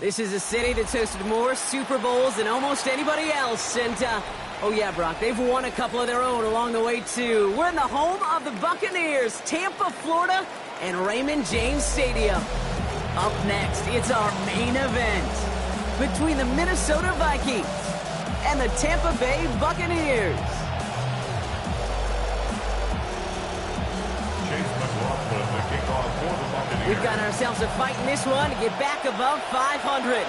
This is a city that's hosted more Super Bowls than almost anybody else. And, oh yeah, Brock, they've won a couple of their own along the way, too. We're in the home of the Buccaneers, Tampa, Florida, and Raymond James Stadium. Up next, it's our main event between the Minnesota Vikings and the Tampa Bay Buccaneers. We've got ourselves a fight in this one to get back above 500.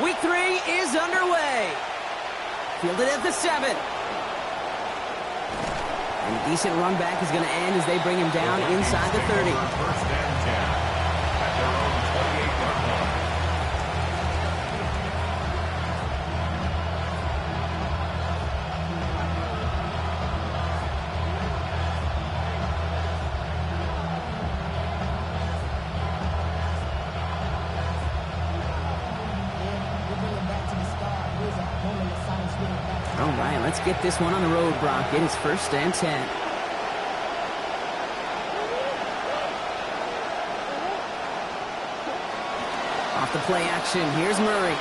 Week 3 is underway. Fielded at the 7. And a decent run back is going to end as they bring him down inside the 30. First and 10 at their own 28-yard line. All right, let's get this one on the road, Brock. It is first and 10. Off the play action, here's Murray.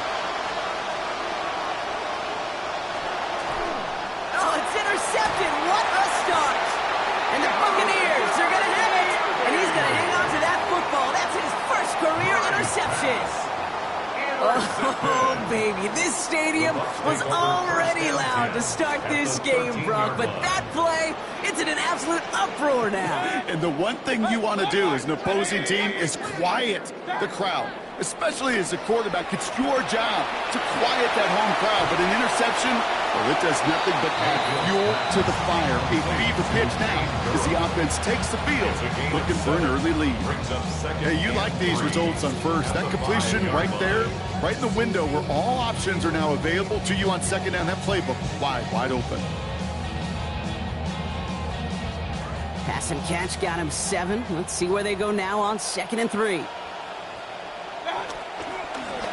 Oh, it's intercepted. What a start. And the Buccaneers are going to have it. And he's going to hang on to that football. That's his first career interception. Oh, baby, this stadium was already loud to start this game, Brock, but that play, it's in an absolute uproar now. And the one thing you want to do as an opposing team is quiet the crowd, especially as a quarterback. It's your job to quiet that home crowd, but an interception, well, it does nothing but add fuel to the fire. A fever pitch now as the offense takes the field, looking for an early lead. Hey, you like these results on first. That completion right there, right in the window where all options are now available to you on second down. That playbook wide open. Pass and catch got him 7. Let's see where they go now on 2nd and 3.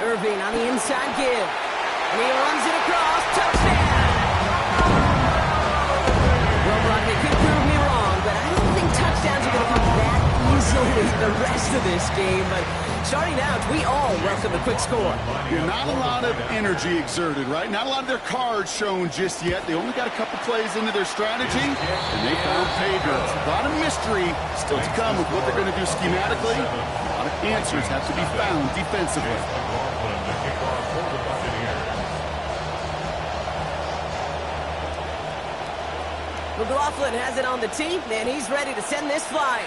Irving on the inside give. And he runs it across. Touchdown! Well, Brock, they could prove me wrong, but I don't think touchdowns are going to come that easily the rest of this game. But starting out, we all welcome a quick score. Yeah, not a lot of energy exerted, right? Not a lot of their cards shown just yet. They only got a couple plays into their strategy, and they found pay dirt. A lot of mystery still to come with what they're going to do schematically. A lot of answers have to be found defensively. McLaughlin has it on the tee, and he's ready to send this flying.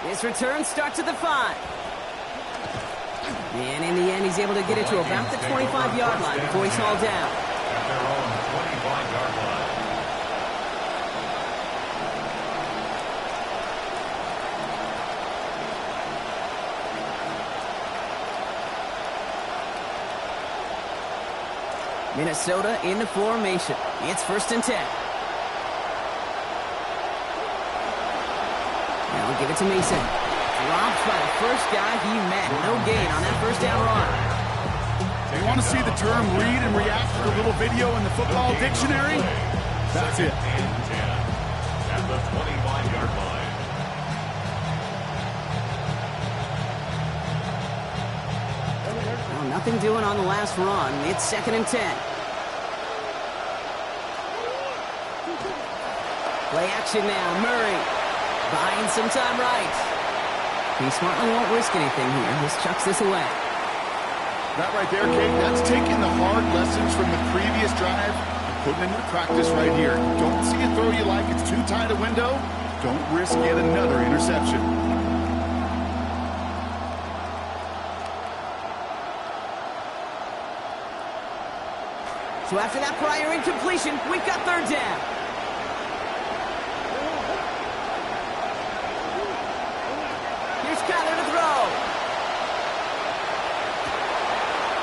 This return starts at the 5. And in the end, he's able to get it to about the 25-yard line before he's hauled down. At their own 25-yard line. Minnesota in the formation. It's first and 10. Now we'll give it to Mason. Dropped by the first guy he met. No gain on that first down run. You want to see the term read and react to the little video in the football dictionary? That's it. At the 25-yard line. Well, nothing doing on the last run. It's 2nd and 10. Play action now. Murray buying some time right. He smartly won't risk anything here. Just chucks this away. That right there, Kate, that's taking the hard lessons from the previous drive and putting into practice right here. Don't see a throw you like. It's too tight a window. Don't risk yet another interception. So after that prior incompletion, we've got 3rd down. Here's Kyler to throw.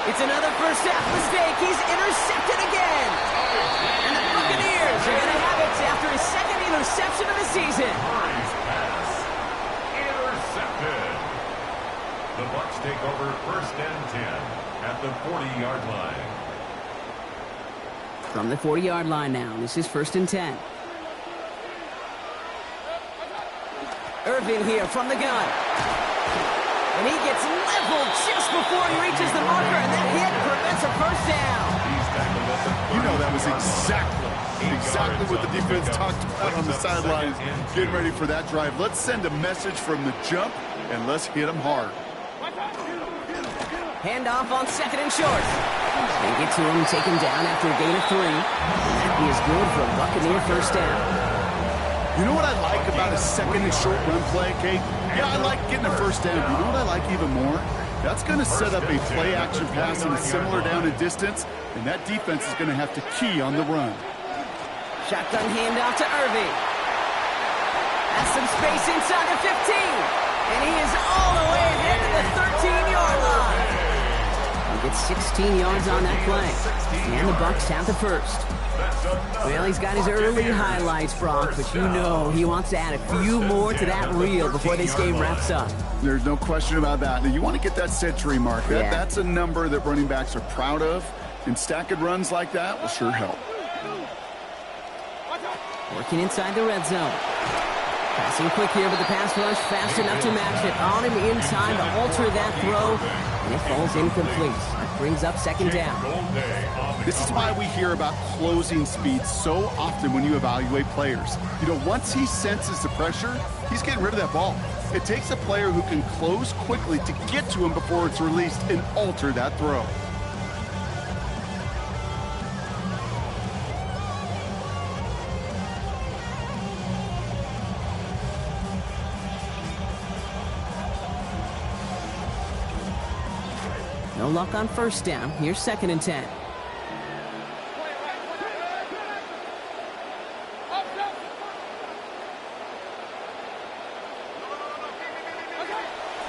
It's another first half mistake. He's intercepted again. And the Buccaneers are going to have it after his 2nd interception of the season. Murray's pass. Intercepted. The Bucs take over first and 10 at the 40-yard line. From the 40-yard line now. This is first and 10. Irvin here from the gun. And he gets leveled just before he reaches the marker, and that hit prevents a first down. You know that was exactly what the defense talked about on the sidelines, getting ready for that drive. Let's send a message from the jump, and let's hit them hard. Handoff on second and short. They get to him, take him down after a gain of 3. That is good for a Buccaneer first down. You know what I like about a second and short run play, Kate? Yeah, I like getting a first down. You know what I like even more? That's going to set up a play-action pass in a similar down and distance, and that defense is going to have to key on the run. Shotgun handoff to Irving. Has some space inside the 15. And he is all the way ahead to the 13-yard line. He gets 16 yards on that play. And the Bucs have the first. Well, he's got his early highlights, Brock, but you know he wants to add a few more to that reel before this game wraps up. There's no question about that. Now, you want to get that century mark. Yeah. That's a number that running backs are proud of, and stacking runs like that will sure help. Working inside the red zone. Passing quick here, but the pass rush fast enough to match it. On him in time to alter that throw, and it falls incomplete. That brings up second down. This is why we hear about closing speed so often when you evaluate players. You know, once he senses the pressure, he's getting rid of that ball. It takes a player who can close quickly to get to him before it's released and alter that throw. No luck on first down. Here's second and 10.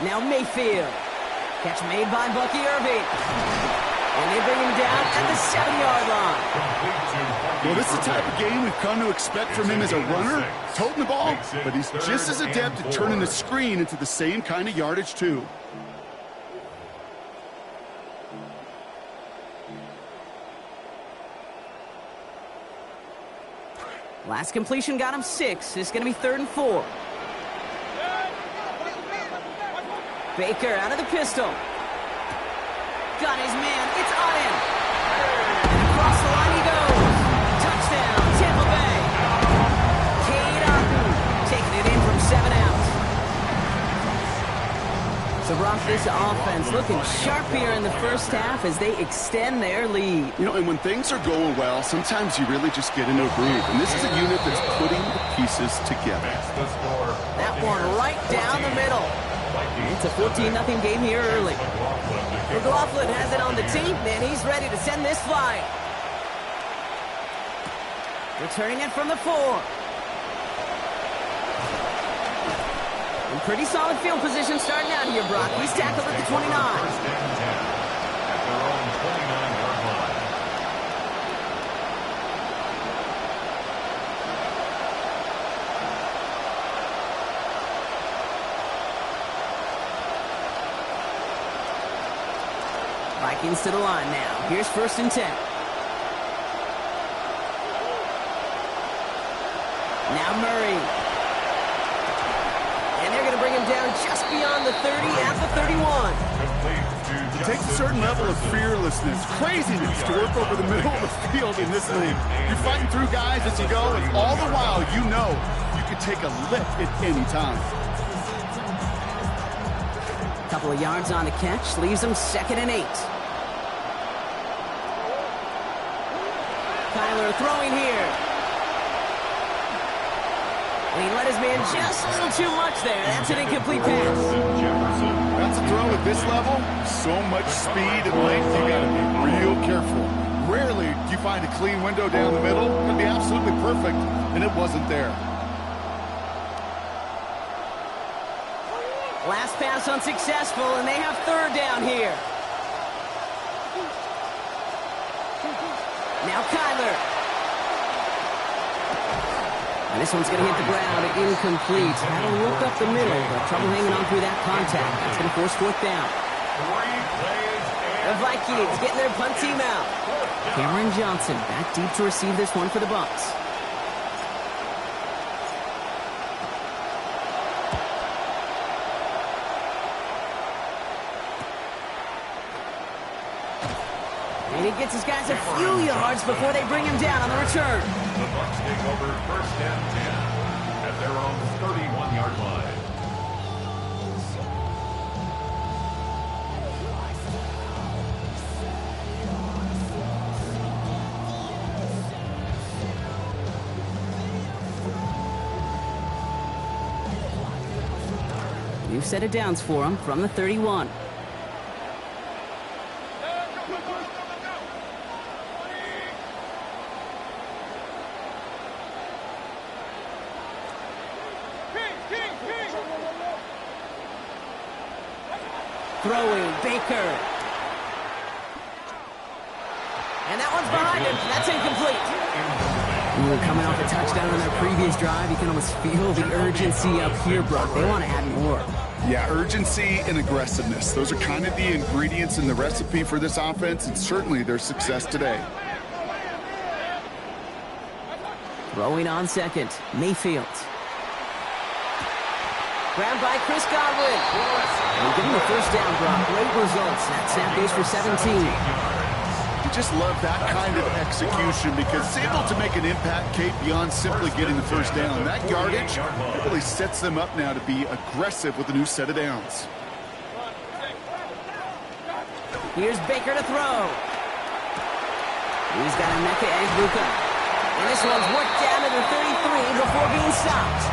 Now Mayfield. Catch made by Bucky Irving. And they bring him down at the 7-yard line. Well, this is the type of game we've come to expect from him as a runner, toting the ball, but he's just as adept at turning the screen into the same kind of yardage, too. Last completion got him 6. It's going to be 3rd and 4. Baker out of the pistol. Got his man. It's on him. And across the line he goes. Touchdown, Tampa Bay. Cade Otton taking it in from 7 out. So, Brock, this offense looking sharp here in the first half as they extend their lead. You know, and when things are going well, sometimes you really just get into a groove. And this is a unit that's putting the pieces together. That one right down the middle. It's a 14-0 game here early. McLaughlin has it on the team, and he's ready to send this flying. Returning it from the 4. In pretty solid field position starting out here, Brock. He's tackled at the 29. First and 10 at their own 29-yard line. Vikings to the line now. Here's 1st and 10. Now Murray. And they're going to bring him down just beyond the 30 at the 31. It takes a certain level of fearlessness, craziness to work over the middle of the field in this league. You're fighting through guys as you go, and all the while you know you can take a lift at any time. Couple of yards on the catch, leaves them 2nd and 8. Kyler throwing here. And he let his man just a little too much there. That's an incomplete pass. That's a throw at this level. So much speed and length, you got to be real careful. Rarely do you find a clean window down the middle. It could be absolutely perfect, and it wasn't there. Last pass unsuccessful, and they have 3rd down here. Now Kyler. And this one's going to hit the ground, incomplete. Had a look up the middle, but trouble hanging on through that contact. That's going to force 4th down. The Vikings getting their punt team out. Cameron Johnson back deep to receive this one for the Bucs. he gets his guys a few yards before they bring him down on the return. The Bucs take over first and 10 at their own 31-yard line. New set of downs for him from the 31. Throwing, Baker. And that one's behind him. That's incomplete. Ooh, coming off a touchdown on their previous drive, you can almost feel the urgency up here, Brock. They want to add more. Yeah, urgency and aggressiveness. Those are kind of the ingredients in the recipe for this offense, and certainly their success today. Throwing on second, Mayfield. Grabbed by Chris Godwin. And getting the first down, Brock. Great results. That snap goes for 17. You just love that kind of execution because it's able to make an impact, Kate, beyond simply getting the first down. That yardage really sets them up now to be aggressive with a new set of downs. Here's Baker to throw. He's got Emeka Egbuka. And this one's worked down to the 33 before being stopped.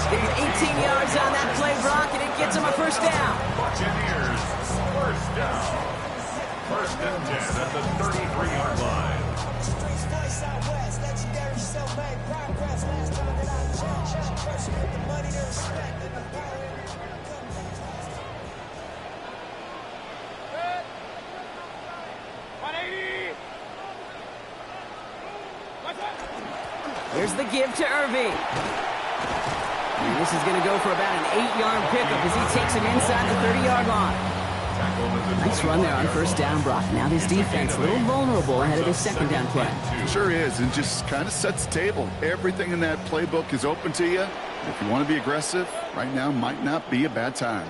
Getting 18 yards on that play, Brock, and it gets him a first down. Buccaneers, first down. First and 10 at the 33-yard line. Here's the give to Irving. And this is going to go for about an 8-yard pickup as he takes him inside the 30-yard line. Nice run there on first down, Brock. Now this defense a little vulnerable ahead of this second down play. Sure is, and just kind of sets the table. Everything in that playbook is open to you. If you want to be aggressive, right now might not be a bad time.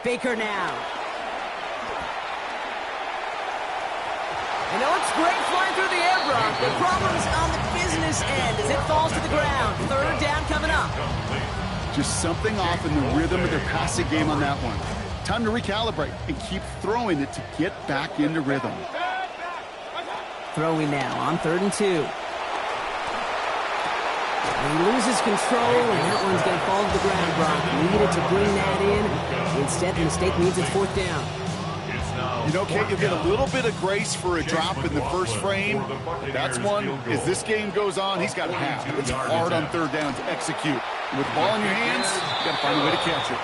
Baker now. You know, it's great flying through the air, Brock. The problem's on the business end as it falls to the ground. Third down coming up. Just something off in the rhythm of their passing game on that one. Time to recalibrate and keep throwing it to get back into rhythm. Throwing now on 3rd and 2. And he loses control, and that one's going to fall to the ground, Brock. Needed to bring that in. Instead, the mistake means it's 4th down. You know, Kate, you'll get a little bit of grace for a drop in the first frame. That's one. As this game goes on, he's got a half. It's hard on 3rd down to execute. With the ball in your hands, you got to find a way to catch it.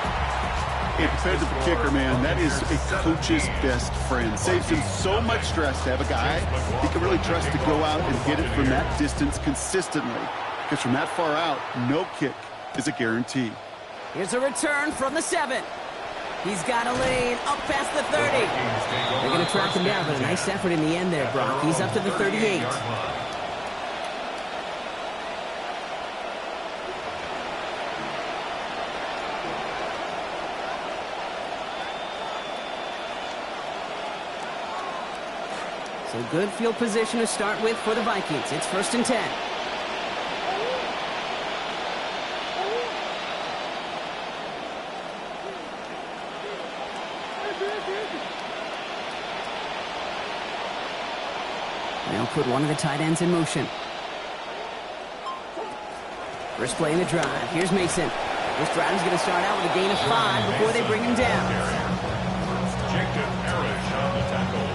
And compared to the kicker, man, that is a coach's best friend. Saves him so much stress to have a guy he can really trust to go out and get it from that distance consistently. Because from that far out, no kick is a guarantee. Here's a return from the 7. He's got a lane up past the 30. They're going to track him down, but a nice effort in the end there, Brock. He's up to the 38. So good field position to start with for the Vikings. It's 1st and 10. They'll put one of the tight ends in motion. First play in the drive. Here's Mason. This drive is going to start out with a gain of 5 before they bring him down. Jacob Parrish on the tackle.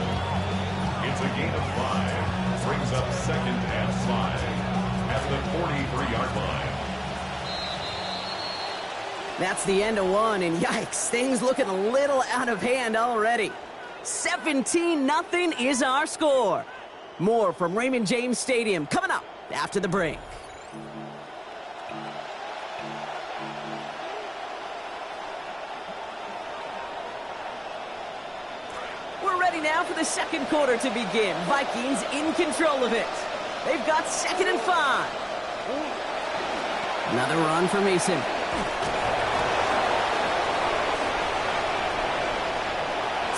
It's a gain of 5. Brings up 2nd and 5 at the 43-yard line. That's the end of one, and yikes, things looking a little out of hand already. 17-0 is our score. More from Raymond James Stadium coming up after the break. We're ready now for the second quarter to begin. Vikings in control of it. They've got 2nd and 5. Another run for Mason.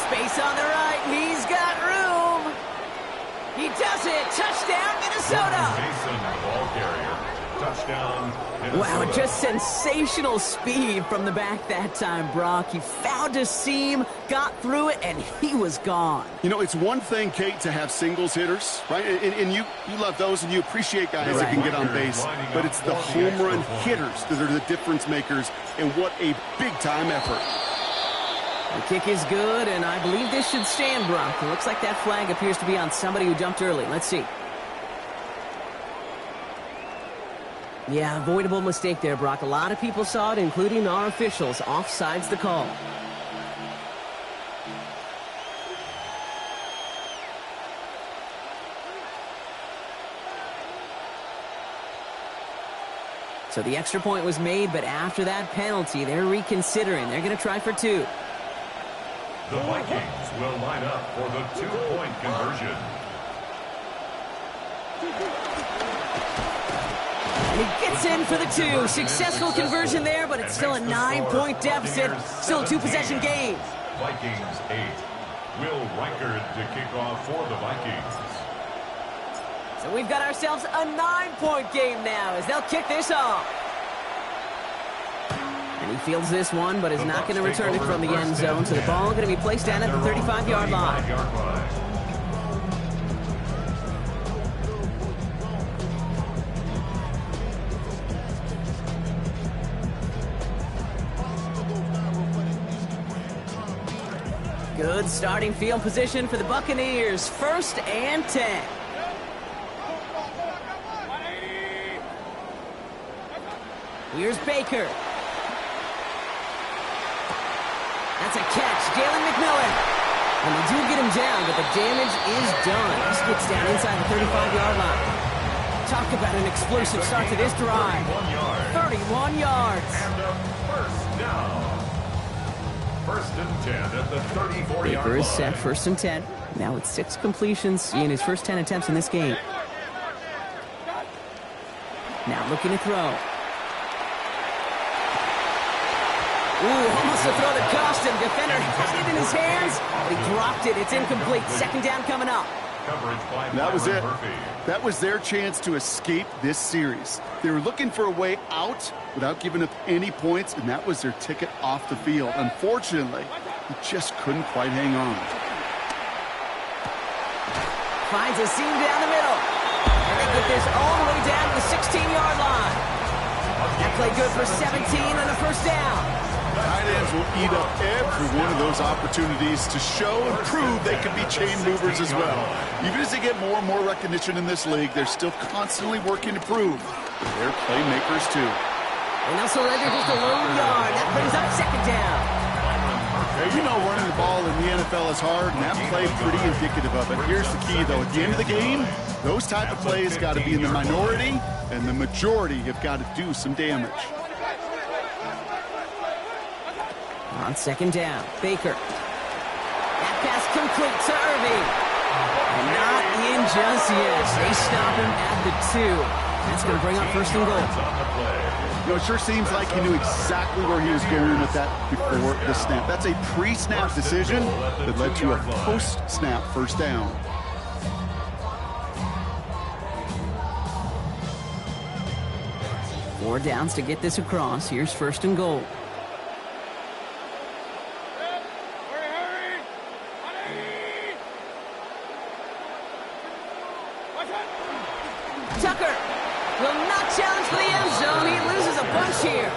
Space on the right, and he's got room. He does it. Touchdown, Minnesota. Mason, the ball carrier. Touchdown, Minnesota. Wow, just sensational speed from the back that time, Brock. He found a seam, got through it, and he was gone. You know, it's one thing, Kate, to have singles hitters, right? And you love those, and you appreciate guys that can get on base. But it's the home run hitters that are the difference makers, and what a big-time effort. The kick is good, and I believe this should stand, Brock. It looks like that flag appears to be on somebody who jumped early. Let's see. Yeah, avoidable mistake there, Brock. A lot of people saw it, including our officials. Offside's the call. So the extra point was made, but after that penalty, they're reconsidering. They're going to try for 2. The Vikings will line up for the 2-point conversion. And he gets in for the 2. Successful conversion there, but it's still a 9-point deficit. Still a 2-possession game. Vikings 8. Will Reichard to kick off for the Vikings. So we've got ourselves a 9-point game now as they'll kick this off. And he fields this one, but is not going to return it from the end zone. So the ball going to be placed down at the 35-yard line. Good starting field position for the Buccaneers. 1st and 10. Here's Baker. That's a catch. Jalen McMillan. And they do get him down, but the damage is done. This gets down inside the 35-yard line. Talk about an explosive start to this drive. 31 yards. And a first down. 1st and 10 at the 34-yard line. Baker is set, 1st and 10. Now with 6 completions in his first 10 attempts in this game. Now looking to throw. Ooh, almost a throw that cost him. Defender had it in his hands, but he dropped it. It's incomplete. 2nd down coming up. That was it. That was their chance to escape this series. They were looking for a way out without giving up any points, and that was their ticket off the field. Unfortunately, he just couldn't quite hang on. Finds a seam down the middle. And they get this all the way down to the 16-yard line. That play good for 17 and a first down. Tight ends will eat up every one of those opportunities to show and prove they can be chain movers as well. Even as they get more and more recognition in this league, they're still constantly working to prove they're playmakers too. And they'll surrender just a lone yard. That brings up 2nd down. You know, running the ball in the NFL is hard, and that play pretty indicative of it. Here's the key, though. At the end of the game, those type of plays got to be in the minority, and the majority have got to do some damage. On 2nd down, Baker. That pass complete to Irving. And not in just yet. They stop him at the 2. That's going to bring up 1st and goal. You know, it sure seems like he knew exactly where he was going with that before the snap. That's a pre-snap decision that led to a post-snap 1st down. Four downs to get this across. Here's 1st and goal. Tucker will not challenge for the end zone. He loses a bunch here.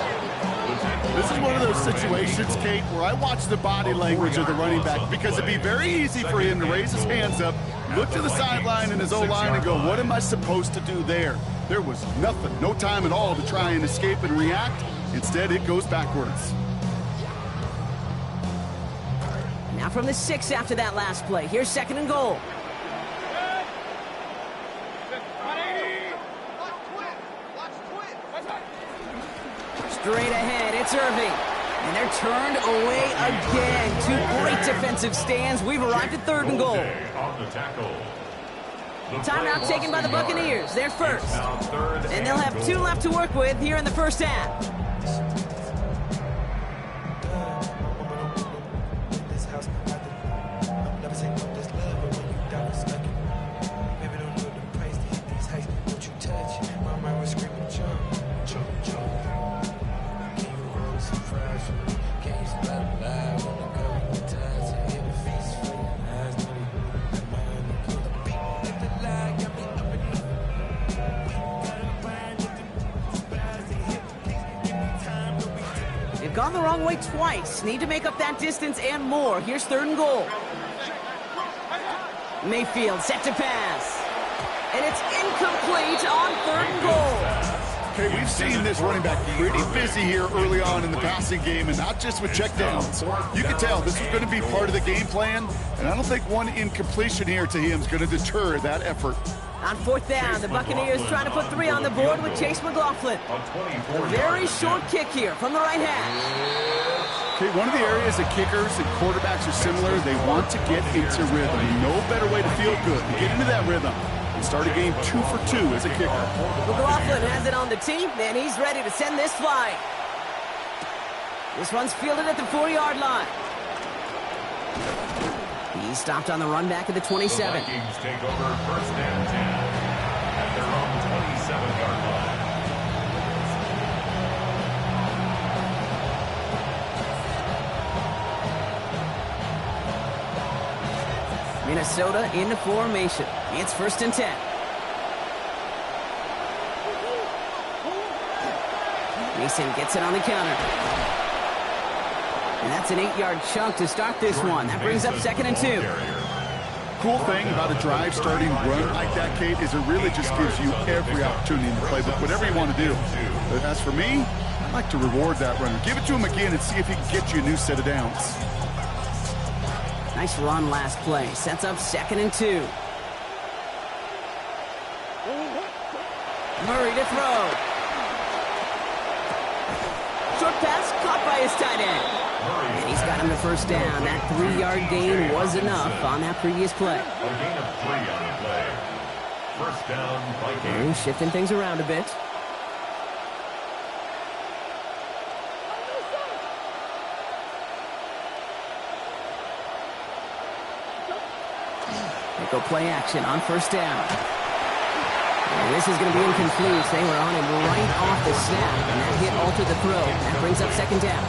This is one of those situations, Kate, where I watch the body language of the running back because it'd be very easy for him to raise his hands up, look to the sideline in his O-line and go, what am I supposed to do there? There was nothing, no time at all to try and escape and react. Instead, it goes backwards. Now from the 6 after that last play. Here's 2nd and goal. Straight ahead, it's Irving. And they're turned away again. 2 great defensive stands. We've arrived at 3rd and goal. On the tackle. Timeout taken by the Buccaneers. They're first. And they'll have 2 left to work with here in the first half. They've gone the wrong way twice. Need to make up that distance and more. Here's 3rd and goal. Mayfield set to pass. And it's incomplete on 3rd and goal. Okay, we've seen this running back pretty busy here early on in the passing game, and not just with checkdowns. You can tell this is going to be part of the game plan, and I don't think one incompletion here to him is going to deter that effort. On 4th down, the Buccaneers trying to put 3 on the board with Chase McLaughlin. A very short kick here from the right hash. Okay, one of the areas that kickers and quarterbacks are similar, they want to get into rhythm. No better way to feel good, to get into that rhythm. And start a game 2 for 2 as a kicker. McLaughlin has it on the tee, and he's ready to send this flying. This one's fielded at the 4-yard line. He stopped on the run back at the 27. The Vikings take over 1st and 10 at their own 27-yard line. Minnesota into formation. It's 1st and 10. Mason gets it on the counter. And that's an 8-yard chunk to start this one. That brings up 2nd and 2. Cool thing about a drive starting run like that, Kate, is it really just gives you every opportunity in the playbook, whatever you want to do. But as for me, I like to reward that runner. Give it to him again and see if he can get you a new set of downs. Nice run last play. Sets up 2nd and 2. Murray to throw. Short pass caught by his tight end. And he's got him the 1st down. That 3-yard gain was enough on that previous play. A gain of 3 on the play. 1st down, Vikings. And shifting things around a bit. They go play action on 1st down. And this is going to be incomplete. They were on him right off the snap, and that hit altered the throw. That brings up 2nd down.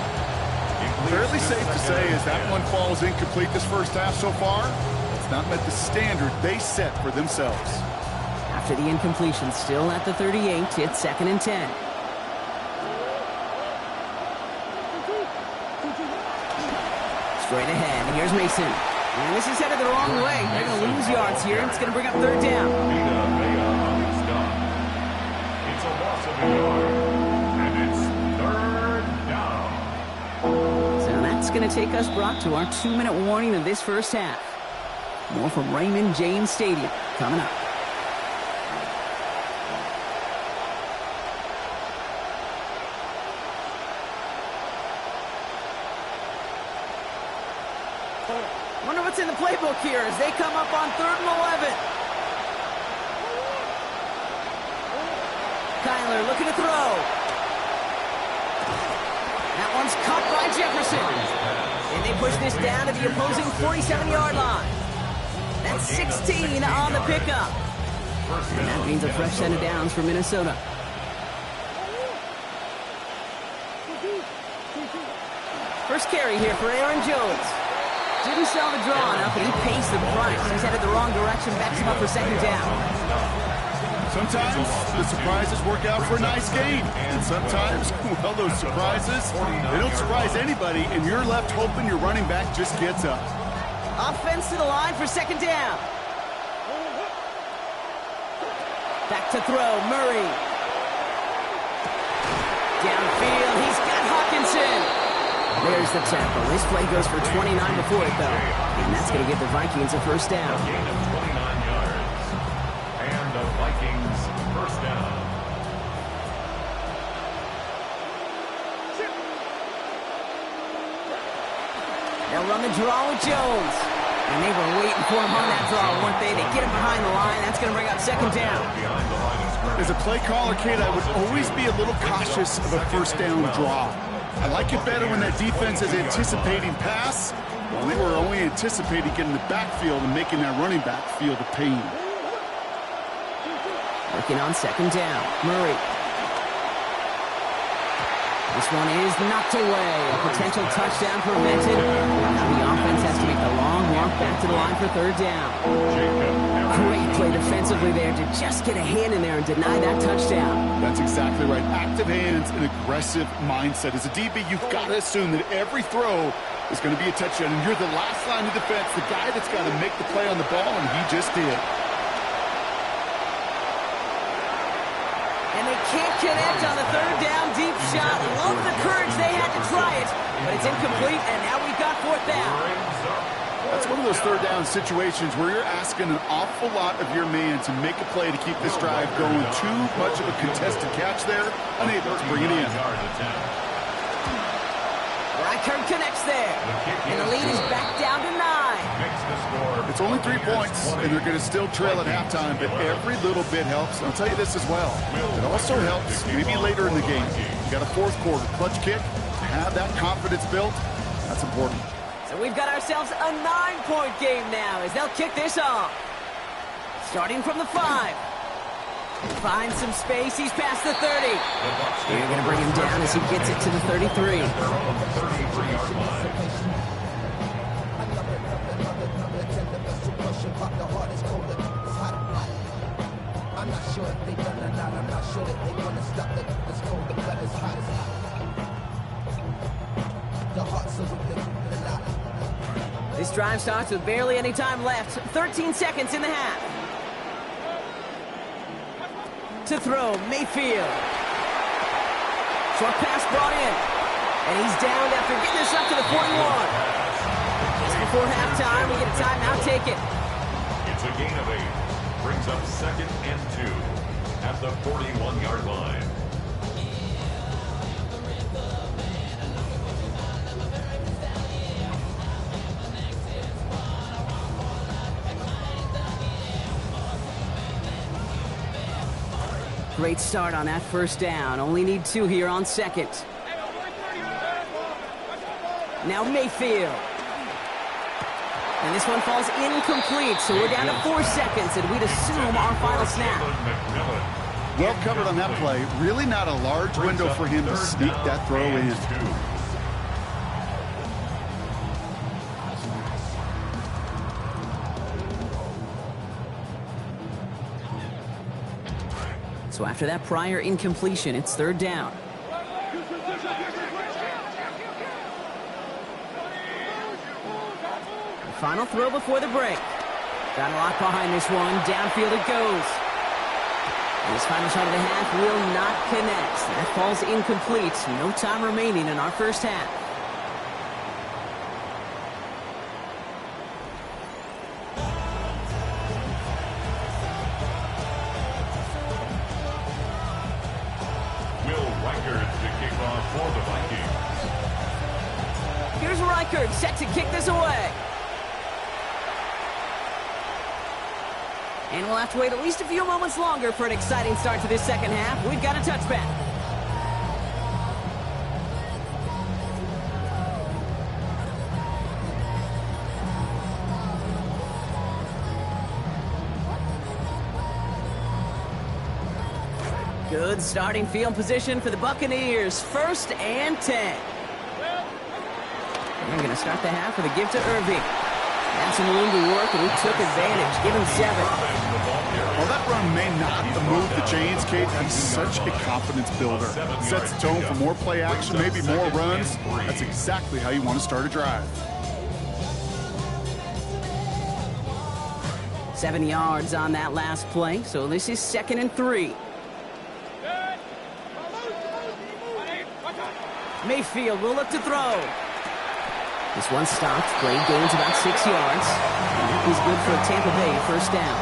Fairly safe to say as that one falls incomplete this first half so far, it's not met the standard they set for themselves. After the incompletion, still at the 38, it's 2nd and 10. Straight ahead, here's Mason. And this is headed the wrong way. They're going to lose yards here. It's going to bring up 3rd down. It's a loss of a yard, and it's 3rd down. So that's going to take us, Brock, to our 2-minute warning of this first half. More from Raymond James Stadium coming up. Wonder what's in the playbook here as they come up on 3rd and 11. Kyler looking to throw. That one's caught by Jefferson. And they push this down to the opposing 47-yard line. That's 16 on the pickup. And that means a fresh set of downs for Minnesota. First carry here for Aaron Jones. Didn't sell the draw enough, but he pays the price. He's headed the wrong direction, backs him up for 2nd down. Sometimes the surprises work out for a nice game. And sometimes, well, those surprises, they don't surprise anybody, and you're left hoping your running back just gets up. Offense to the line for 2nd down. Back to throw, Murray. Downfield, he's got Hawkinson. There's the tackle. This play goes for 29 before it, though. And that's going to give the Vikings a 1st down. A gain of 29 yards. And the Vikings 1st down. They'll run the draw with Jones. And they were waiting for him on that draw, weren't they? They get him behind the line. That's going to bring up second down. As a play caller, Kate, I would always be a little cautious of a first down draw. I like it better when that defense is anticipating pass, while they were only anticipating getting the backfield and making that running back feel the pain. Working on second down. Murray. This one is knocked away. A potential touchdown prevented. Now the offense has to make the long walk back to the line for third down. Great play defensively there to just get a hand in there and deny that touchdown. That's exactly right. Active hands and aggressive mindset. As a DB, you've got to assume that every throw is going to be a touchdown, and you're the last line of defense, the guy that's got to make the play on the ball, and he just did. And they can't connect on the third down deep shot. Love the courage they had to try it, but it's incomplete, and now we've got fourth down. That's one of those third down situations where you're asking an awful lot of your man to make a play to keep this drive going. Too much of a contested catch there, unable to bring it in. Reichert connects there, and the lead is back down to 9. It's only 3 points, and they're going to still trail at halftime, but every little bit helps. And I'll tell you this as well. It also helps maybe later in the game. You got a fourth quarter clutch kick. To have that confidence built, that's important. So we've got ourselves a 9-point game now as they'll kick this off. Starting from the 5. Finds some space. He's past the 30. They're going to bring him down as he gets it to the 33. This drive starts with barely any time left. 13 seconds in the half. To throw, Mayfield. Short pass brought in. And he's downed after getting this up to the 41. Just before halftime, we get a timeout. Take it. It's a gain of 8. Brings up second and 2 at the 41-yard line. Great start on that first down. Only need 2 here on second. Now Mayfield. And this one falls incomplete, so we're down to 4 seconds, and we'd assume our final snap. Well covered on that play. Really not a large window for him to sneak that throw in. So after that prior incompletion, it's third down. The final throw before the break. Got a lot behind this one. Downfield it goes. And this final shot of the half will not connect. That falls incomplete. No time remaining in our first half. For the Vikings. Here's Reichert set to kick this away. And we'll have to wait at least a few moments longer for an exciting start to this second half. We've got a touchback. Good starting field position for the Buccaneers. 1st and 10. They're going to start the half with a give to Irving. Had some room to work, and he took advantage. Give him 7. Well, that run may not move the chains, Kate. That's such a confidence builder. Sets the tone for more play action, maybe more runs. That's exactly how you want to start a drive. 7 yards on that last play, so this is 2nd and 3. Mayfield will look to throw. This one stopped. Great gains about 6 yards. And that was good for a Tampa Bay first down.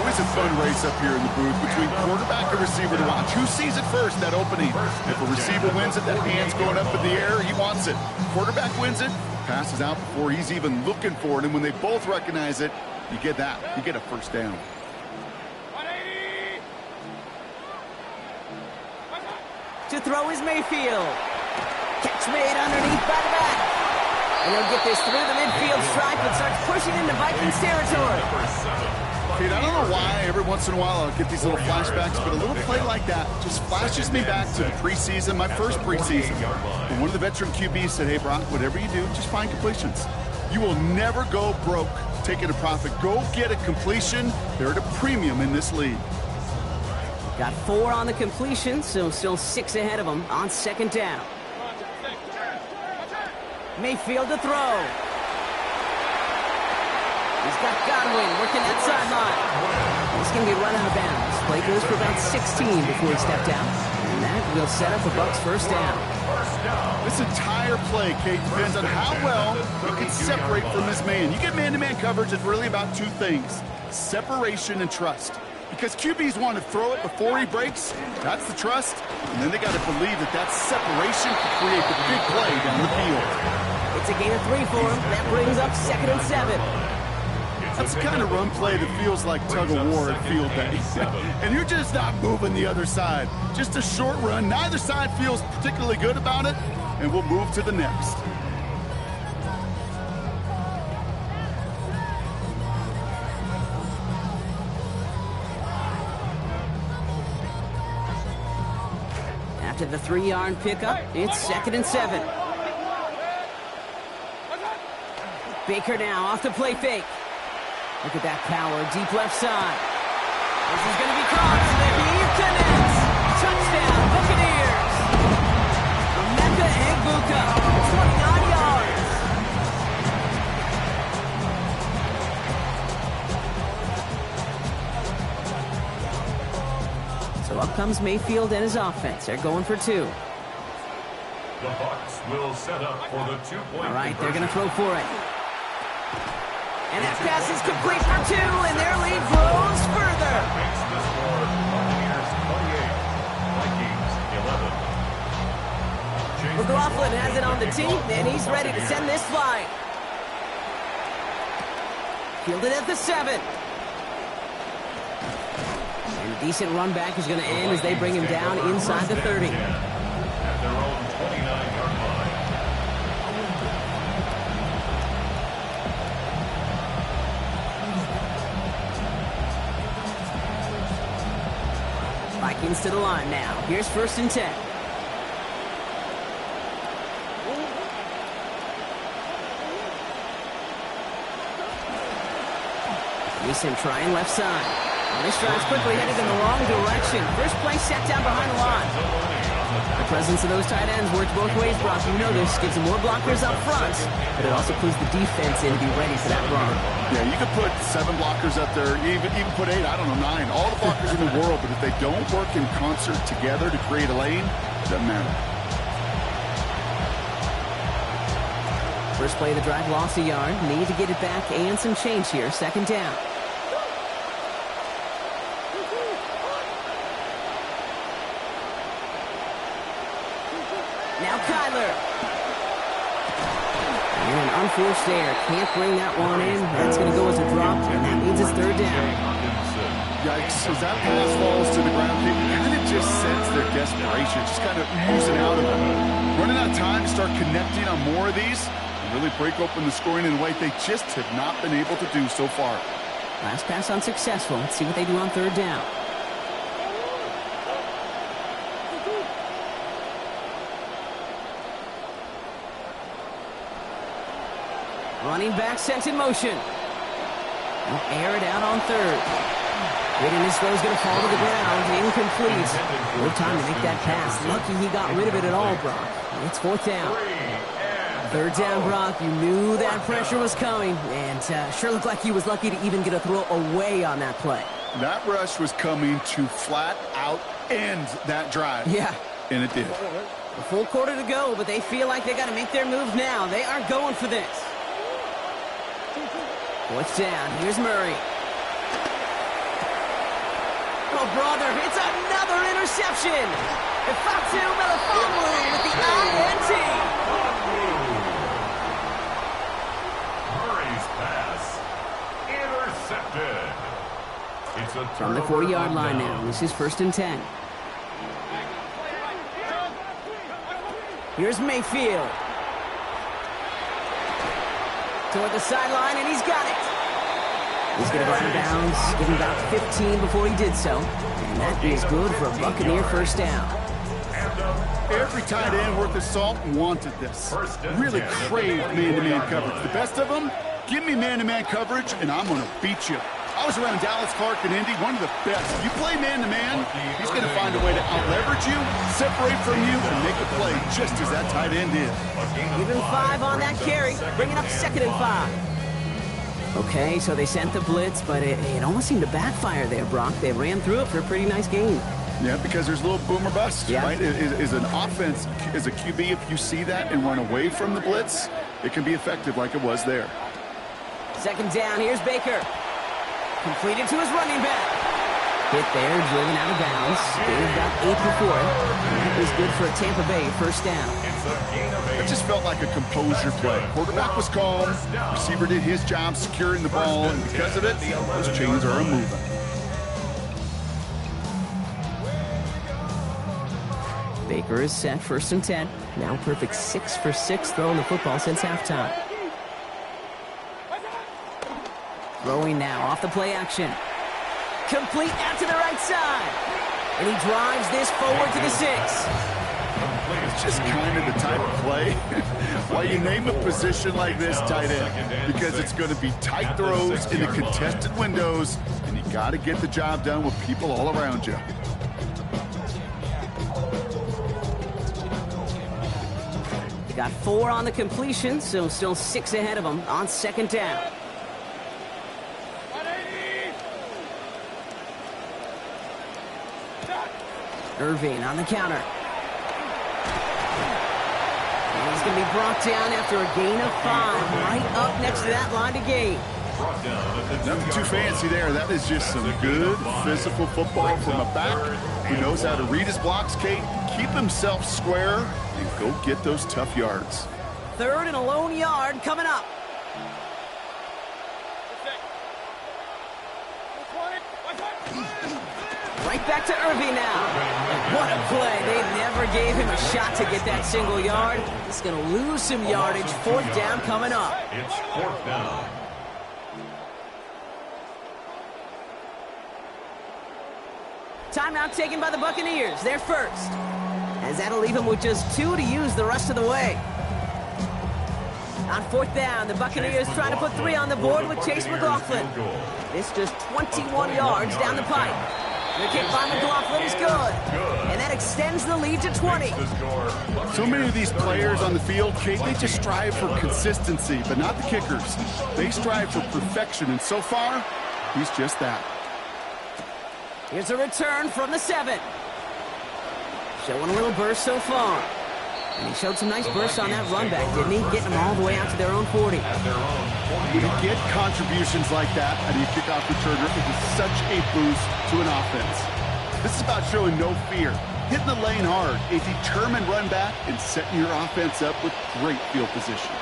Always a fun race up here in the booth between quarterback and receiver to watch. Who sees it first, that opening? If a receiver wins it, that hand's going up in the air, he wants it. Quarterback wins it, Passes out before he's even looking for it, and when they both recognize it, you get that. You get a first down. To throw is Mayfield. Catch made underneath by the back. And he'll get this through the midfield stripe and starts pushing into Vikings territory. Pete, I don't know why every once in a while I'll get these little flashbacks, but a little play like that just flashes me back to the preseason, my first preseason. And one of the veteran QBs said, hey, Brock, whatever you do, just find completions. You will never go broke taking a profit. Go get a completion. They're at a premium in this league. Got 4 on the completion, so still 6 ahead of him on second down. Mayfield to throw. He's got Godwin working that sideline. He's going to be run out of bounds. Play goes for about 16 before he stepped out. And that will set up a Bucs first down. This entire play, Kate, depends on how well you can separate from his man. You get man-to-man coverage, it's really about 2 things: separation and trust. Because QBs want to throw it before he breaks, that's the trust. And then they got to believe that that separation can create the big play down the field. It's a gain of 3 for him. That brings up 2nd and 7. That's the kind of run play that feels like tug-of-war at field day. And you're just not moving the other side. Just a short run. Neither side feels particularly good about it, and we'll move to the next. After the 3-yard pickup, it's 2nd and 7. Baker now off the play fake. Look at that power, deep left side. This is going to be caught. Here connects. Touchdown, Buccaneers. Emeka Egbuka, 29 yards. So up comes Mayfield and his offense. They're going for 2. The Bucs will set up for the 2-point. All right, they're going to throw for it. And that pass is complete for 2, and their lead grows further. Makes the score Buccaneers 28, Vikings 11. McLaughlin has it on the tee, and he's ready to send this flying. Fielded at the 7. And a decent run back is going to end as they bring him down inside the 30. At their own 29-yard line. Vikings to the line now. Here's 1st and 10. Mason trying left side. And this drive's quickly headed in the wrong direction. First play set down behind the line. The presence of those tight ends works both ways, Brock. You know this. Gives them more blockers up front, but it also puts the defense in to be ready for that run. Yeah, you could put 7 blockers up there, even put 8, I don't know, 9. All the blockers in the world, but if they don't work in concert together to create a lane, it doesn't matter. First play of the drive, lost a yard. Need to get it back and some change here. 2nd down. Now Kyler. And an unforced error. Can't bring that one in. That's going to go as a drop, and that means it's 3rd down. Yikes, as that pass falls to the ground, you kind of just sense their desperation, just kind of oozing out of them. Running out of time to start connecting on more of these and really break open the scoring in a way they just have not been able to do so far. Last pass unsuccessful. Let's see what they do on 3rd down. Running back sent in motion. They'll air it out on 3rd. And this throw's going to fall to the ground. Incomplete. No time to make that pass. Lucky he got rid of it at all, Brock. It's 4th down. 3rd down, Brock. You knew that pressure was coming. And sure looked like he was lucky to even get a throw away on that play. That rush was coming to flat out end that drive. Yeah. And it did. A full quarter to go, but they feel like they got to make their move now. They are going for this. 4th down. Here's Murray. Oh, brother, it's another interception. Ifatu Melifonwu with the INT. From the 40-yard line now. This is 1st and 10. Here's Mayfield. Toward the sideline, and he's got it. He's going to go out of bounds, give him about 15 before he did so. And that is good for a Buccaneer first down. Every tight end worth his salt wanted this. Really craved man-to-man coverage. The best of them, give me man-to-man coverage, and I'm going to beat you. I was around Dallas, Clark, and Indy, one of the best. If you play man-to-man, he's going to find a way to out-leverage you, separate from you, and make a play just as that tight end did. Give him 5 on that carry, bringing up 2nd and 5. Okay, so they sent the blitz, but it almost seemed to backfire there, Brock. They ran through it for a pretty nice gain. Yeah, because there's a little boom or bust, right? Is an offense, as a QB, if you see that and run away from the blitz, it can be effective like it was there. 2nd down, here's Baker. Completed to his running back. Hit there, driven out of bounds. Gain about 8 before it. That was good for a Tampa Bay first down. It just felt like a composure play. Quarterback was calm. Receiver did his job securing the ball, and because of it, those chains are moving. Baker is set, 1st and 10. Now perfect 6 for 6 throwing the football since halftime. Throwing now off the play action. Complete out to the right side. And he drives this forward to the 6. It's just kind of the type of play why you name a position like this tight end, because it's going to be tight throws in the contested windows, and you got to get the job done with people all around you. He got 4 on the completion, so still 6 ahead of him on 2nd down. Irving on the counter. And he's going to be brought down after a gain of 5, right up next to that line to gain. Nothing too fancy there. That is just some good physical football from a back who knows how to read his blocks, Kate, keep himself square, and go get those tough yards. 3rd and a lone yard coming up. Right back to Irving now. What a play. They never gave him a shot to get that single yard. He's going to lose some yardage. 4th down coming up. It's 4th down. Timeout taken by the Buccaneers. They're first. As that'll leave them with just 2 to use the rest of the way. On 4th down, the Buccaneers trying to put 3 on the board with Chase McLaughlin. This just 21 yards down the pipe. The kick by McLaughlin is good. And that extends the lead to 20. So many of these players on the field, Kate, they just strive for consistency, but not the kickers. They strive for perfection, and so far, he's just that. Here's a return from the 7. Showing a little burst so far. And he showed some nice bursts on that run back, didn't he? Getting them all the way out to their own 40. When you get contributions like that out of your kickoff returner, it is such a boost to an offense. This is about showing no fear, hitting the lane hard, a determined run back, and setting your offense up with great field position.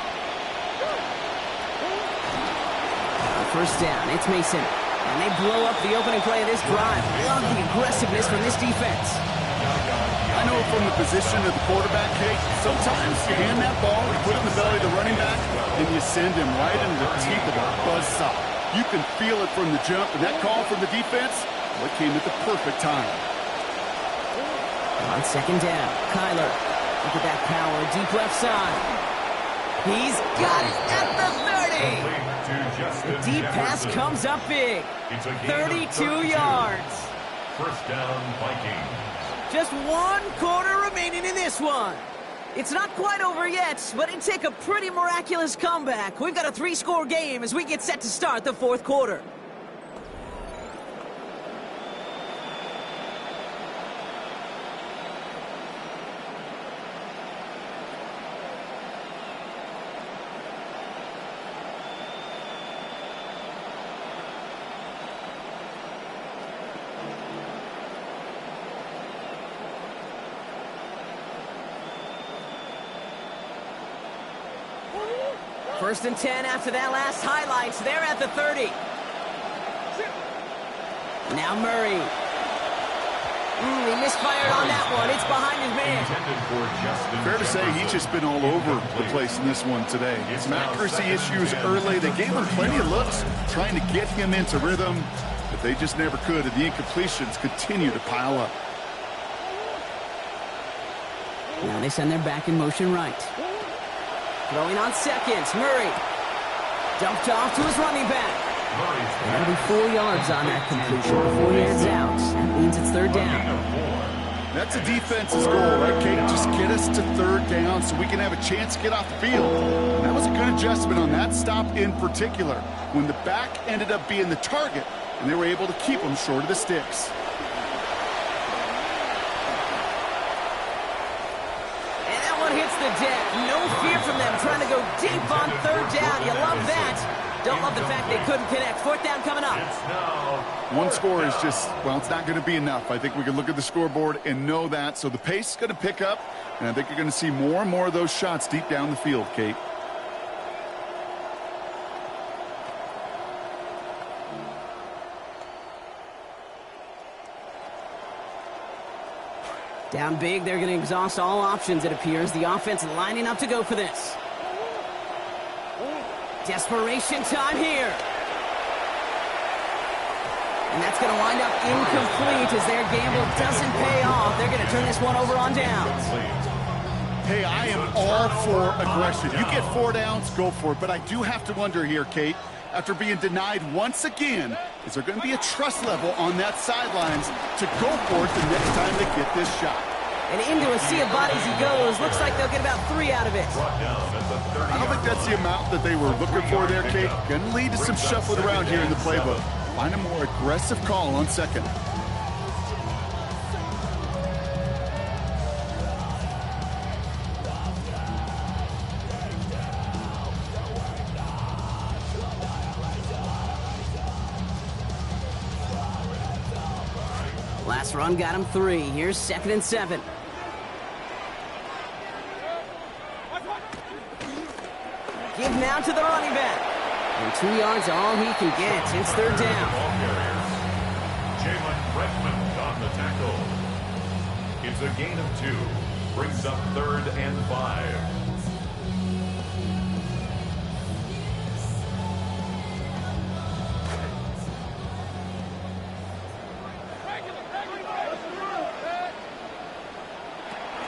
First down, it's Mason. And they blow up the opening play of this drive. Love the aggressiveness from this defense. I know from the position of the quarterback, Kate, sometimes you hand that ball, you put it in the belly of the running back, and you send him right into the teeth of a buzzsaw. You can feel it from the jump, and that call from the defense, well, it came at the perfect time. On 2nd down, Kyler. Look at that power, deep left side. He's got it at the 30. The deep pass comes up big. 32 yards. First down, Vikings. Just 1 quarter remaining in this one. It's not quite over yet, but it'd take a pretty miraculous comeback. We've got a 3-score game as we get set to start the 4th quarter. First and 10 after that last highlights. They're at the 30. Now Murray. He misfired on that one. It's behind his man. Fair to say he's just been all over the place in this one today. Some accuracy issues early. They gave him plenty of looks trying to get him into rhythm, but they just never could, and the incompletions continue to pile up. Now they send their back in motion right. Throwing on seconds. Murray. Dumped off to his running back. That'll be 4 yards on that completion before he heads out. That means it's third down. That's a defense's goal, right, Kate? Just get us to third down so we can have a chance to get off the field. And that was a good adjustment on that stop in particular, when the back ended up being the target, and they were able to keep him short of the sticks. And that one hits the deck. No fear from them trying to go deep on third down. You love that. Don't love the fact they couldn't connect. Fourth down coming up. One score is just, well, it's not going to be enough. I think we can look at the scoreboard and know that. So the pace is going to pick up, and I think you're going to see more and more of those shots deep down the field, Kate. Down big, they're going to exhaust all options, it appears. The offense lining up to go for this. Desperation time here. And that's going to wind up incomplete as their gamble doesn't pay off. They're going to turn this one over on downs. Hey, I am all for aggression. You get 4 downs, go for it. But I do have to wonder here, Kate, after being denied once again, is there going to be a trust level on that sidelines to go for it the next time they get this shot? And into a sea of bodies he goes. Looks like they'll get about 3 out of it. I don't think that's the amount that they were looking for there, Kate. Going to lead to some shuffling around here in the playbook. Find a more aggressive call on second. Last run got him 3. Here's 2nd and 7. Give now to the running back. And 2 yards all he can get. It's third down. Jalen Redmond on the tackle. It's a gain of 2. Brings up 3rd and 5.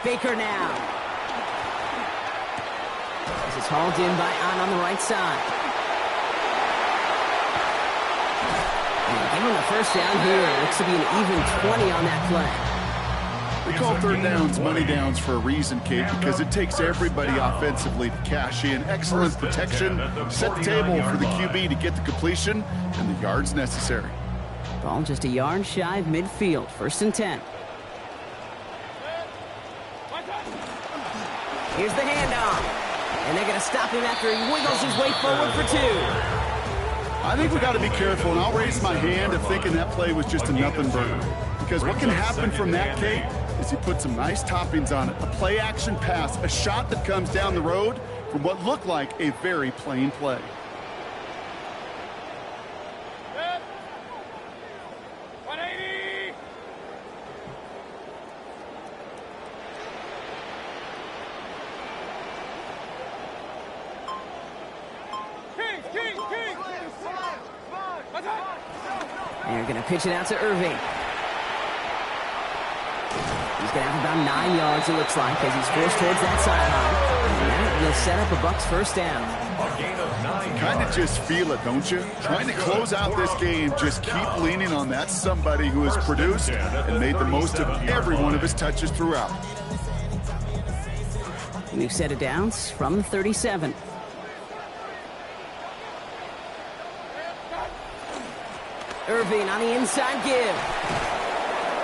Baker now. This is hauled in by on the right side. And give him the first down here. Looks to be an even 20 on that play. They call third downs money downs for a reason, Kate, because it takes everybody offensively to cash in. Excellent protection, set the table for the QB to get the completion and the yards necessary. Ball just a yard shy of midfield. 1st and 10. Here's the handoff. And they're going to stop him after he wiggles his way forward for 2. I think we got to be careful, and I'll raise my hand of thinking that play was just a nothing burger. Because what can happen from that, Kate, is he put some nice toppings on it. A play-action pass, a shot that comes down the road from what looked like a very plain play. They're going to pitch it out to Irving. He's going to have about 9 yards, it looks like, as he's forced towards that sideline. And that will set up a Bucs first down. You kind of just feel it, don't you? Trying to close out this game, just keep leaning on that somebody who has produced and made the most of every one of his touches throughout. New set of downs from the 37. Irving on the inside give.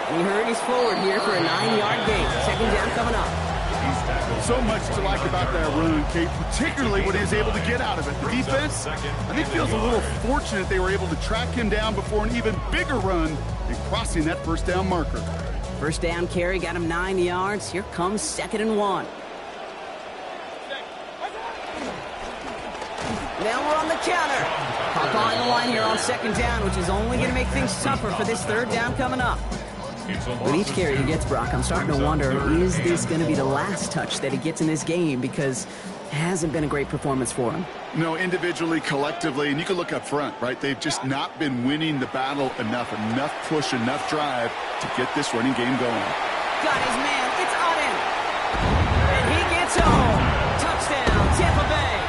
And he hurries forward here for a 9-yard gain. 2nd down coming up. So much to like about that run, Kate, particularly when he was able to get out of it. The defense, I think, feels a little fortunate they were able to track him down before an even bigger run and crossing that first down marker. First down carry got him 9 yards. Here comes 2nd and 1. Now we're on the counter. Hop on the line here on second down, which is only going to make things tougher for this third down coming up. With each carry he gets, Brock, I'm starting to wonder, is this going to be the last touch that he gets in this game? Because it hasn't been a great performance for him. No, individually, collectively, and you can look up front, right? They've just not been winning the battle enough push, enough drive to get this running game going. Got his man. It's Auden. And he gets home. Touchdown, Tampa Bay.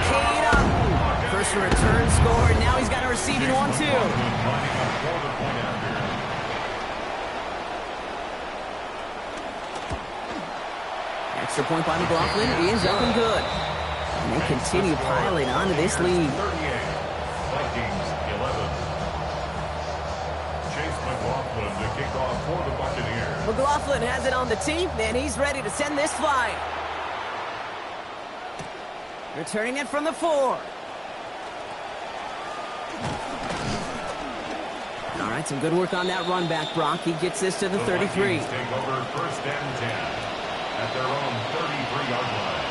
Cade Auden. First return score. Now he's got a receiving one, too. Extra point by McLaughlin is up and good. And they continue piling onto this lead. 38, Vikings 11. Chase McLaughlin to kick off for the Buccaneers. McLaughlin has it on the team, and he's ready to send this flying. Returning it from the 4. All right, some good work on that run back, Brock. He gets this to the 33. Vikings take over first and 10 at their own 33-yard line.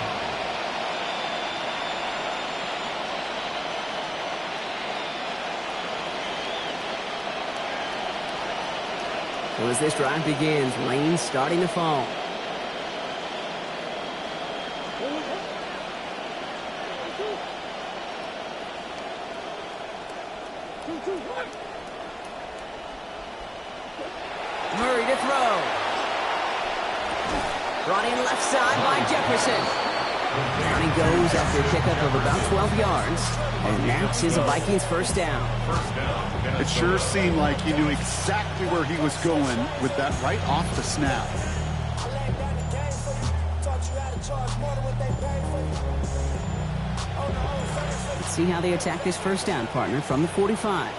So as this drive begins, rain starting to fall. Murray to throw. Brought in left side by Jefferson. Down he goes after a pickup of about 12 yards. And that is a Vikings first down. It sure seemed like he knew exactly where he was going with that right off the snap. Let's see how they attack this first down, partner, from the 45.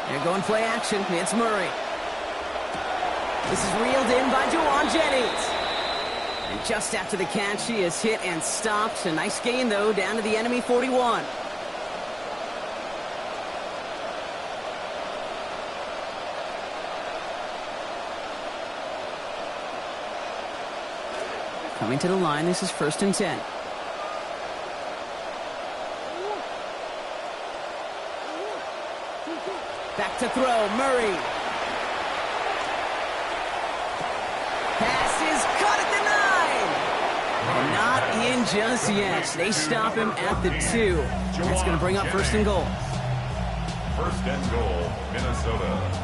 They're going play action. It's Murray. This is reeled in by Juwan Jennings. And just after the catch, he is hit and stopped. A nice gain, though, down to the enemy 41. Coming to the line, this is first and 10. Back to throw, Murray. Pass is caught at the 9. Not in just yet. They stop him at the 2. That's going to bring up first and goal. First and goal, Minnesota.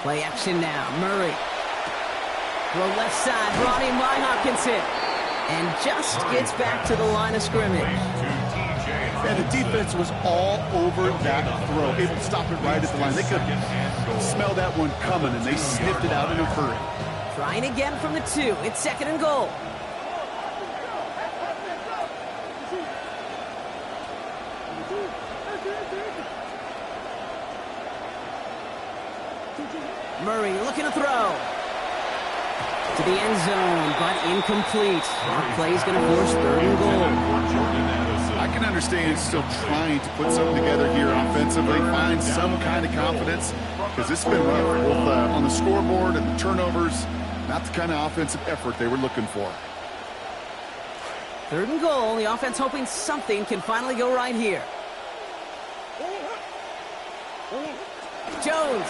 Play action now. Murray. Throw left side. Brought in by Hopkinson. And just gets back to the line of scrimmage. And the defense was all over that throw. Able to stop it right at the line. They could smell that one coming, and they sniffed it out in a hurry. Trying again from the 2. It's second and goal. Murray looking to throw. To the end zone, but incomplete. That play is going to force third and goal. I can understand still trying to put something together here offensively, find some kind of confidence, because this has been rough, both on the scoreboard and the turnovers. Not the kind of offensive effort they were looking for. Third and goal. The offense hoping something can finally go right here. Jones.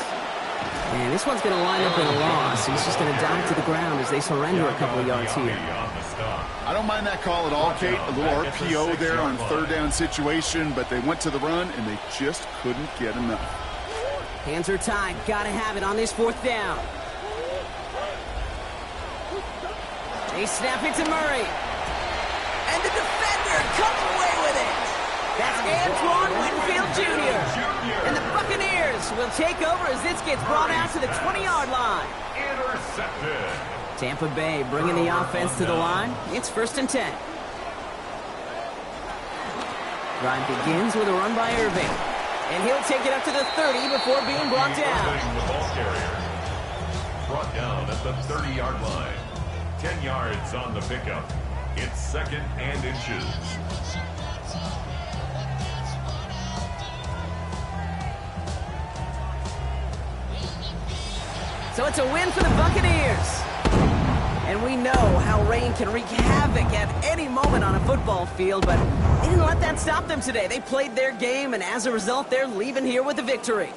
And this one's going to line up in a loss. He's just going to dive to the ground as they surrender a couple of yards here. I don't mind that call at all, Kate. A little RPO there on third down situation, but they went to the run, and they just couldn't get enough. Hands are tied. Got to have it on this fourth down. They snap it to Murray. And the defender comes away with it. That's Antoine Winfield Jr. And the Buccaneers will take over as this gets brought out to the 20-yard line. Intercepted. Tampa Bay bringing the offense to the line. It's first and 10. Drive begins with a run by Irving. And he'll take it up to the 30 before being brought down. The ball carrier. Brought down at the 30-yard line. 10 yards on the pickup. It's 2nd and inches. So it's a win for the Buccaneers. And we know how rain can wreak havoc at any moment on a football field, but they didn't let that stop them today. They played their game, and as a result, they're leaving here with a victory.